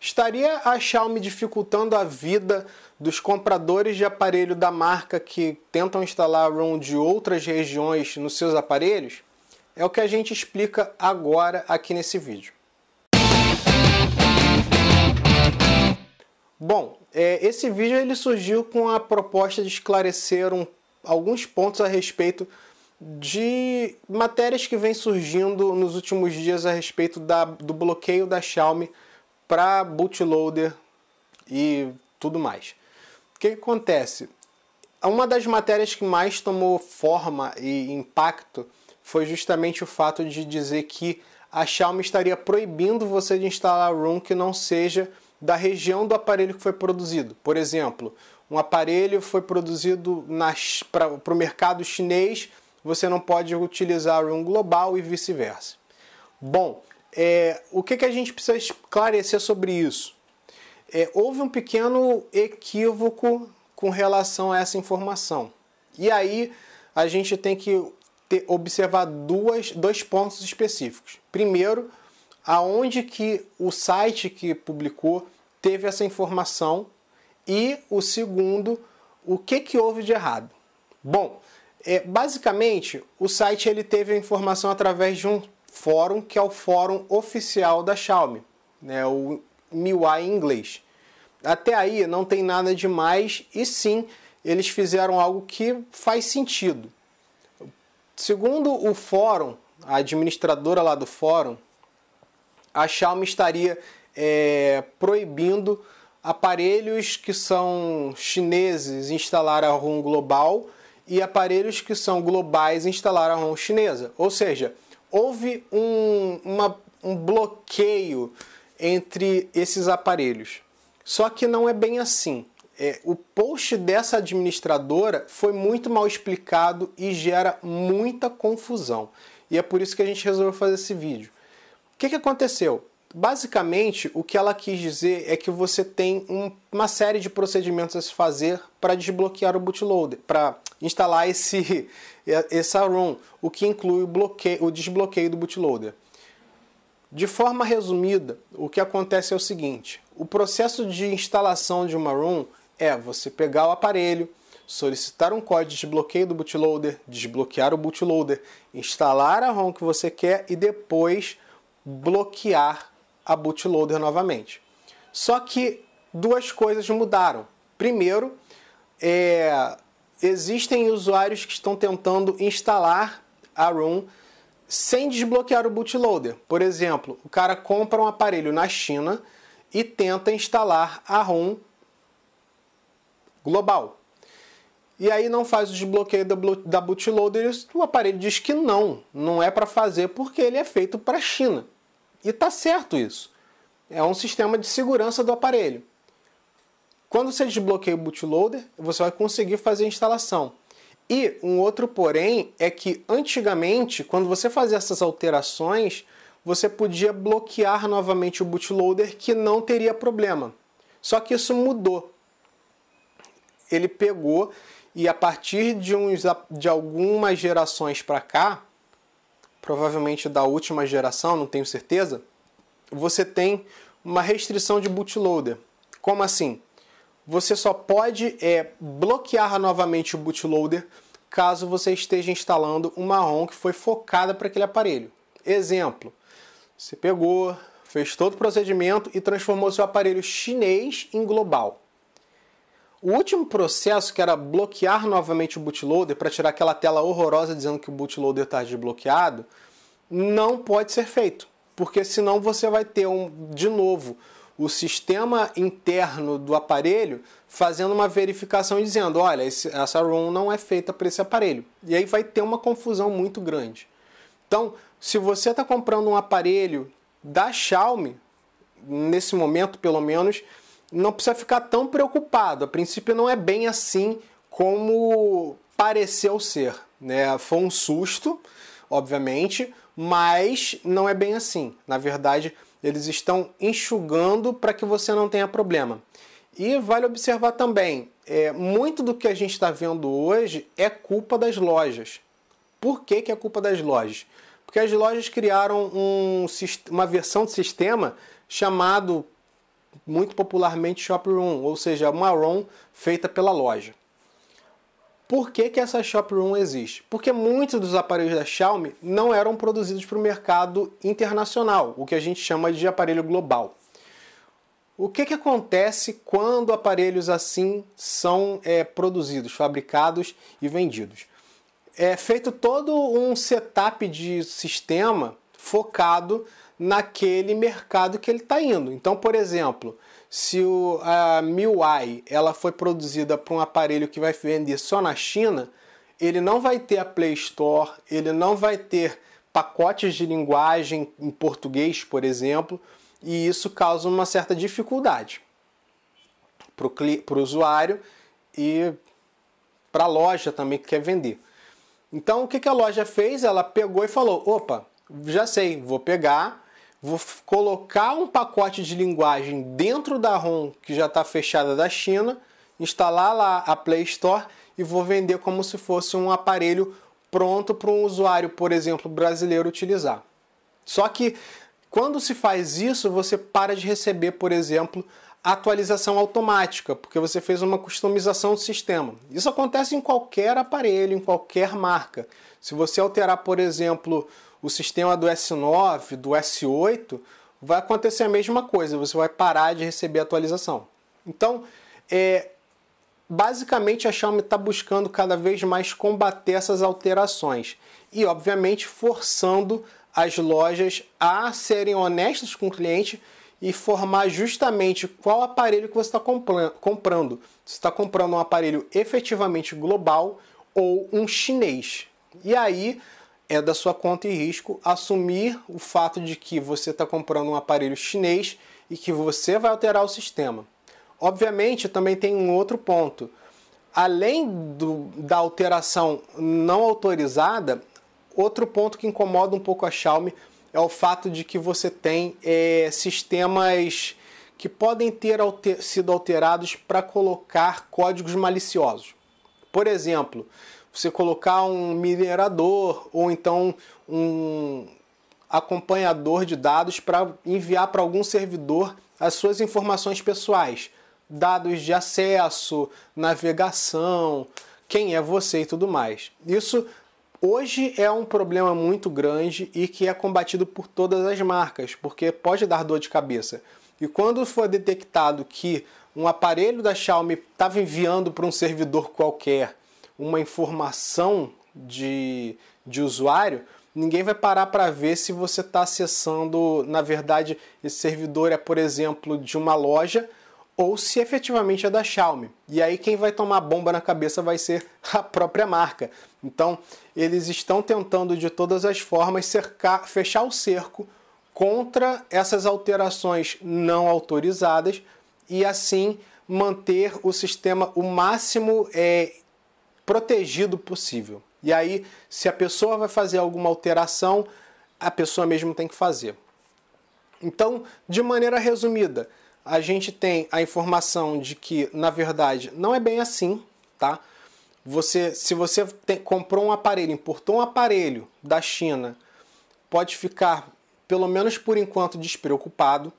Estaria a Xiaomi dificultando a vida dos compradores de aparelho da marca que tentam instalar ROM de outras regiões nos seus aparelhos? É o que a gente explica agora aqui nesse vídeo. Bom, esse vídeo ele surgiu com a proposta de esclarecer alguns pontos a respeito de matérias que vêm surgindo nos últimos dias a respeito do bloqueio da Xiaomi para bootloader e tudo mais. O que acontece? Uma das matérias que mais tomou forma e impacto foi justamente o fato de dizer que a Xiaomi estaria proibindo você de instalar ROM que não seja da região do aparelho que foi produzido. Por exemplo, um aparelho foi produzido para o mercado chinês, você não pode utilizar ROM global e vice-versa. Bom, o que a gente precisa esclarecer sobre isso? Houve um pequeno equívoco com relação a essa informação. E aí a gente tem que observar dois pontos específicos. Primeiro, aonde que o site que publicou teve essa informação, e o segundo, o que houve de errado. Bom, basicamente o site ele teve a informação através de um fórum que é o fórum oficial da Xiaomi, né, o MIUI em inglês. Até aí não tem nada demais e sim, eles fizeram algo que faz sentido. Segundo o fórum, a administradora lá do fórum, a Xiaomi estaria proibindo aparelhos que são chineses instalar a ROM global e aparelhos que são globais instalar a ROM chinesa. Ou seja, houve um bloqueio entre esses aparelhos. Só que não é bem assim. O post dessa administradora foi muito mal explicado e gera muita confusão. E é por isso que a gente resolveu fazer esse vídeo. O que aconteceu? Basicamente, o que ela quis dizer é que você tem uma série de procedimentos a se fazer para desbloquear o bootloader, para instalar essa ROM, o que inclui o desbloqueio do bootloader. De forma resumida, o que acontece é o seguinte: o processo de instalação de uma ROM é você pegar o aparelho, solicitar um código de desbloqueio do bootloader, desbloquear o bootloader, instalar a ROM que você quer e depois bloquear a bootloader novamente. Só que duas coisas mudaram. Primeiro, existem usuários que estão tentando instalar a ROM sem desbloquear o bootloader. Por exemplo, o cara compra um aparelho na China e tenta instalar a ROM global. E aí não faz o desbloqueio da bootloader e o aparelho diz que não é para fazer porque ele é feito para a China. E tá certo isso. É um sistema de segurança do aparelho. Quando você desbloqueia o bootloader, você vai conseguir fazer a instalação. E um outro porém é que antigamente, quando você fazia essas alterações, você podia bloquear novamente o bootloader que não teria problema. Só que isso mudou. Ele pegou e a partir de algumas gerações para cá, provavelmente da última geração, não tenho certeza, você tem uma restrição de bootloader. Como assim? Você só pode bloquear novamente o bootloader caso você esteja instalando uma ROM que foi focada para aquele aparelho. Exemplo, você pegou, fez todo o procedimento e transformou seu aparelho chinês em global. O último processo, que era bloquear novamente o bootloader para tirar aquela tela horrorosa dizendo que o bootloader está desbloqueado, não pode ser feito, porque senão você vai ter de novo o sistema interno do aparelho fazendo uma verificação e dizendo: olha, essa ROM não é feita para esse aparelho. E aí vai ter uma confusão muito grande. Então, se você está comprando um aparelho da Xiaomi, nesse momento pelo menos, não precisa ficar tão preocupado. A princípio não é bem assim como pareceu ser, né? Foi um susto, obviamente, mas não é bem assim. Na verdade, eles estão enxugando para que você não tenha problema. E vale observar também, muito do que a gente está vendo hoje é culpa das lojas. Por que é culpa das lojas? Porque as lojas criaram uma versão de sistema chamado muito popularmente Shop Room, ou seja, uma ROM feita pela loja. Por que essa Shop Room existe? Porque muitos dos aparelhos da Xiaomi não eram produzidos para o mercado internacional, o que a gente chama de aparelho global. O que acontece quando aparelhos assim são produzidos, fabricados e vendidos? É feito todo um setup de sistema focado naquele mercado que ele está indo. Então, por exemplo, se a MIUI ela foi produzida para um aparelho que vai vender só na China, ele não vai ter a Play Store, ele não vai ter pacotes de linguagem em português, por exemplo, e isso causa uma certa dificuldade para o usuário e para a loja também que quer vender. Então, o que a loja fez? Ela pegou e falou, opa, já sei, vou pegar, vou colocar um pacote de linguagem dentro da ROM que já está fechada da China, instalar lá a Play Store e vou vender como se fosse um aparelho pronto para um usuário, por exemplo, brasileiro utilizar. Só que quando se faz isso, você para de receber, por exemplo, atualização automática, porque você fez uma customização do sistema. Isso acontece em qualquer aparelho, em qualquer marca. Se você alterar, por exemplo, o sistema do S9, do S8, vai acontecer a mesma coisa, você vai parar de receber atualização. Então, basicamente a Xiaomi está buscando cada vez mais combater essas alterações e, obviamente, forçando as lojas a serem honestas com o cliente e formar justamente qual aparelho que você está comprando. Você está comprando um aparelho efetivamente global ou um chinês. E aí é da sua conta e risco assumir o fato de que você está comprando um aparelho chinês e que você vai alterar o sistema. Obviamente também tem um outro ponto. Além da alteração não autorizada, outro ponto que incomoda um pouco a Xiaomi é o fato de que você tem sistemas que podem ter sido alterados para colocar códigos maliciosos. Por exemplo, você colocar um minerador ou então um acompanhador de dados para enviar para algum servidor as suas informações pessoais, dados de acesso, navegação, quem é você e tudo mais. Isso hoje é um problema muito grande e que é combatido por todas as marcas, porque pode dar dor de cabeça. E quando for detectado que um aparelho da Xiaomi estava enviando para um servidor qualquer uma informação de usuário, ninguém vai parar para ver se você está acessando, na verdade, esse servidor é, por exemplo, de uma loja ou se efetivamente é da Xiaomi. E aí quem vai tomar bomba na cabeça vai ser a própria marca. Então, eles estão tentando de todas as formas fechar o cerco contra essas alterações não autorizadas e assim manter o sistema o máximo protegido possível. E aí, se a pessoa vai fazer alguma alteração, a pessoa mesmo tem que fazer. Então, de maneira resumida, a gente tem a informação de que, na verdade, não é bem assim, tá? Se você comprou um aparelho, importou um aparelho da China, pode ficar, pelo menos por enquanto, despreocupado.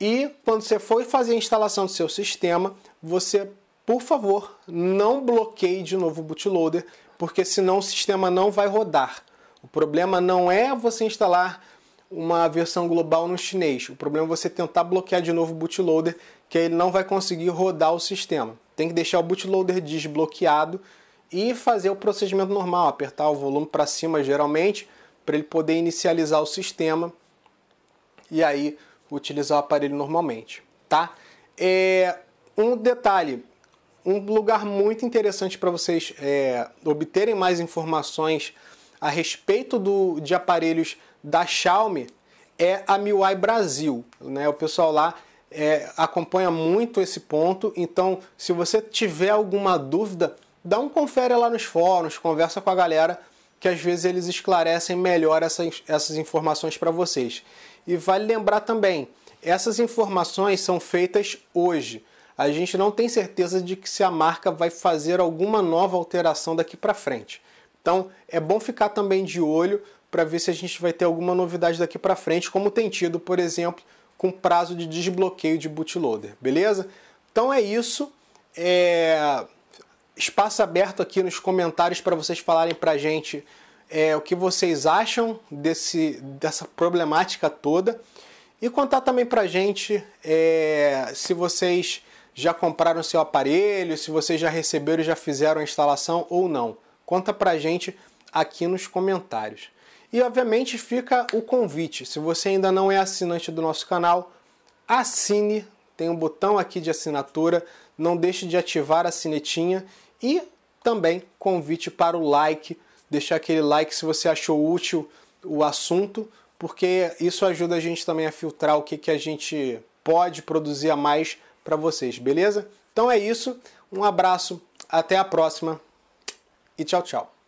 E quando você for fazer a instalação do seu sistema, você, por favor, não bloqueie de novo o bootloader, porque senão o sistema não vai rodar. O problema não é você instalar uma versão global no chinês. O problema é você tentar bloquear de novo o bootloader, que aí ele não vai conseguir rodar o sistema. Tem que deixar o bootloader desbloqueado e fazer o procedimento normal, apertar o volume para cima geralmente, para ele poder inicializar o sistema e aí utilizar o aparelho normalmente, tá? Um detalhe, um lugar muito interessante para vocês obterem mais informações a respeito de aparelhos da Xiaomi é a MIUI Brasil, né? O pessoal lá acompanha muito esse ponto, então se você tiver alguma dúvida, dá um confere lá nos fóruns, conversa com a galera, que às vezes eles esclarecem melhor essas informações para vocês. E vale lembrar também, essas informações são feitas hoje. A gente não tem certeza de que se a marca vai fazer alguma nova alteração daqui para frente. Então é bom ficar também de olho para ver se a gente vai ter alguma novidade daqui para frente, como tem tido, por exemplo, com prazo de desbloqueio de bootloader, beleza? Então é isso. Espaço aberto aqui nos comentários para vocês falarem pra gente o que vocês acham dessa problemática toda e contar também pra gente se vocês já compraram seu aparelho, se vocês já receberam e já fizeram a instalação ou não. Conta pra gente aqui nos comentários. E obviamente fica o convite, se você ainda não é assinante do nosso canal, assine, tem um botão aqui de assinatura, não deixe de ativar a sinetinha e também convite para o like, deixar aquele like se você achou útil o assunto, porque isso ajuda a gente também a filtrar o que a gente pode produzir a mais para vocês, beleza? Então é isso, um abraço, até a próxima e tchau, tchau.